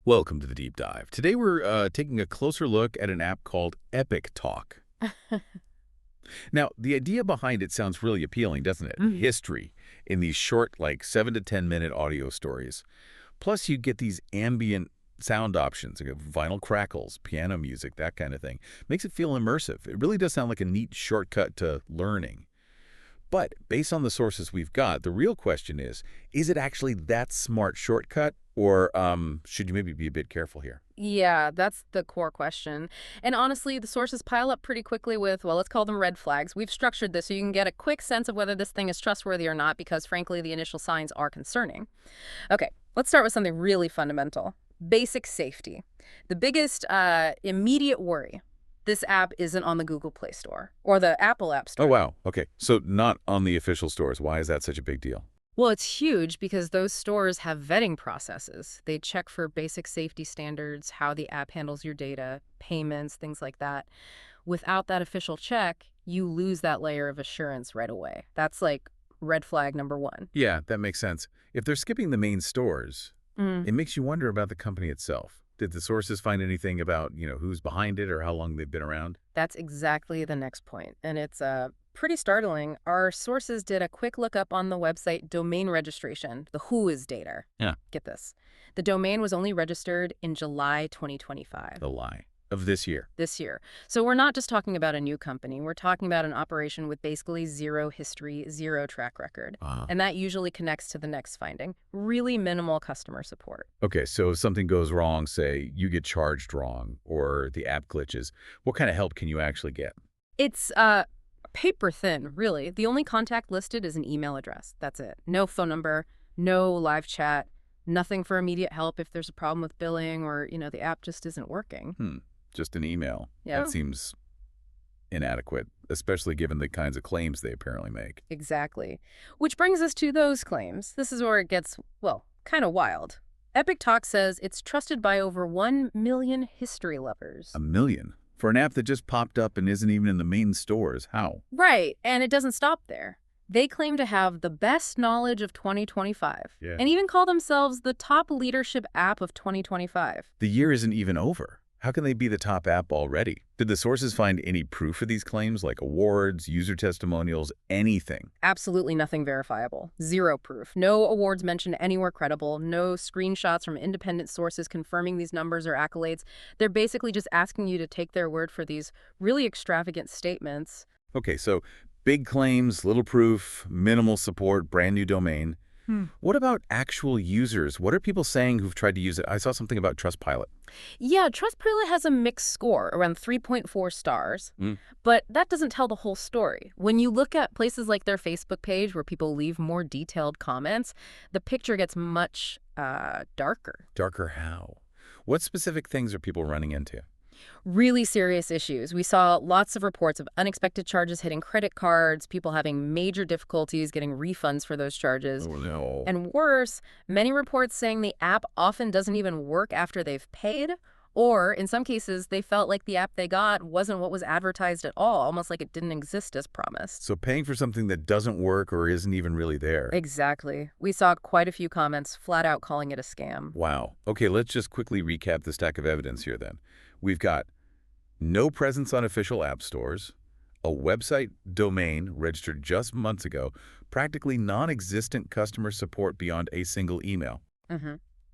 Welcome to the deep dive. Today we're taking a closer look at an app called Epictok. Now, the idea behind it sounds really appealing, doesn't it? Mhm. History in these short, like 7 to 10 minute audio stories. Plus, you get these ambient sound options, like vinyl crackles, piano music, that kind of thing. Makes it feel immersive. It really does sound like a neat shortcut to learning. But based on the sources we've got, the real question is it actually that smart shortcut? Or should you maybe be a bit careful here? Yeah, that's the core question. And honestly, the sources pile up pretty quickly with, well, let's call them red flags. We've structured this so you can get a quick sense of whether this thing is trustworthy or not, because frankly, the initial signs are concerning. Okay, let's start with something really fundamental. Basic safety. The biggest immediate worry. This app isn't on the Google Play Store or the Apple App Oh, Store. wow. Okay. So not on the official stores. Why is that such a big deal? Well, it's huge because those stores have vetting processes. They check for basic safety standards, how the app handles your data, payments, things like that. Without that official check, you lose that layer of assurance right away. That's like red flag number one. Yeah, that makes sense. If they're skipping the main stores, Mm. it makes you wonder about the company itself. Did the sources find anything about, who's behind it or how long they've been around? That's exactly the next point. And it's pretty startling. Our sources did a quick lookup on the website domain registration, the Who is data. Yeah. Get this. The domain was only registered in July 2025. The lie of this year. This year. So we're not just talking about a new company. We're talking about an operation with basically zero history, zero track record. Ah. And that usually connects to the next finding. Really minimal customer support. Okay, so if something goes wrong, say you get charged wrong or the app glitches, what kind of help can you actually get? It's paper thin, really. The only contact listed is an email address. That's it. No phone number, no live chat, nothing for immediate help if there's a problem with billing or, the app just isn't working. Just an email. Yeah. That seems inadequate, especially given the kinds of claims they apparently make. Exactly. Which brings us to those claims. This is where it gets, well, kind of wild. Epictok says it's trusted by over 1 million history lovers. A million? For an app that just popped up and isn't even in the main stores, how? Right, and it doesn't stop there. They claim to have the best knowledge of 2025, Yeah. and even call themselves the top leadership app of 2025. The year isn't even over. How can they be the top app already? Did the sources find any proof of these claims, like awards, user testimonials, anything? Absolutely nothing verifiable. Zero proof. No awards mentioned anywhere credible. No screenshots from independent sources confirming these numbers or accolades. They're basically just asking you to take their word for these really extravagant statements. Okay, so big claims, little proof, minimal support, brand new domain. What about actual users? What are people saying who've tried to use it? I saw something about Trustpilot. Yeah, Trustpilot has a mixed score, around 3.4 stars, but that doesn't tell the whole story. When you look at places like their Facebook page where people leave more detailed comments, the picture gets much darker. Darker how? What specific things are people running into? Really serious issues. We saw lots of reports of unexpected charges hitting credit cards, people having major difficulties getting refunds for those charges. Oh, no. And worse, many reports saying the app often doesn't even work after they've paid, or in some cases, they felt like the app they got wasn't what was advertised at all, almost like it didn't exist as promised. So paying for something that doesn't work or isn't even really there. Exactly. We saw quite a few comments flat out calling it a scam. Wow. Okay, let's just quickly recap the stack of evidence here then. We've got no presence on official app stores, a website domain registered just months ago, practically non-existent customer support beyond a single email.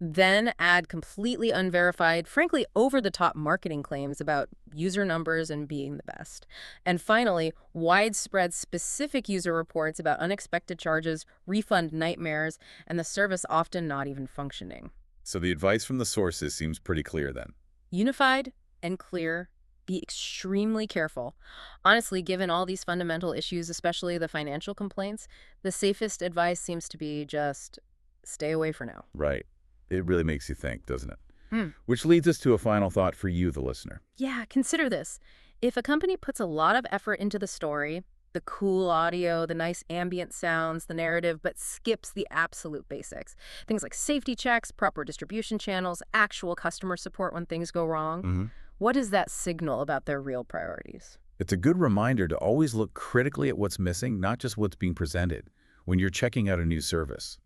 Then add completely unverified, frankly over-the-top marketing claims about user numbers and being the best. And finally, widespread specific user reports about unexpected charges, refund nightmares, and the service often not even functioning. So the advice from the sources seems pretty clear then. Unified and clear. Be extremely careful. Honestly, given all these fundamental issues, especially the financial complaints, the safest advice seems to be just stay away for now. Right. It really makes you think, doesn't it? Which leads us to a final thought for you, the listener. Yeah, consider this. If a company puts a lot of effort into the story, the cool audio, the nice ambient sounds, the narrative, but skips the absolute basics, things like safety checks, proper distribution channels, actual customer support when things go wrong, what does that signal about their real priorities? It's a good reminder to always look critically at what's missing, not just what's being presented, when you're checking out a new service.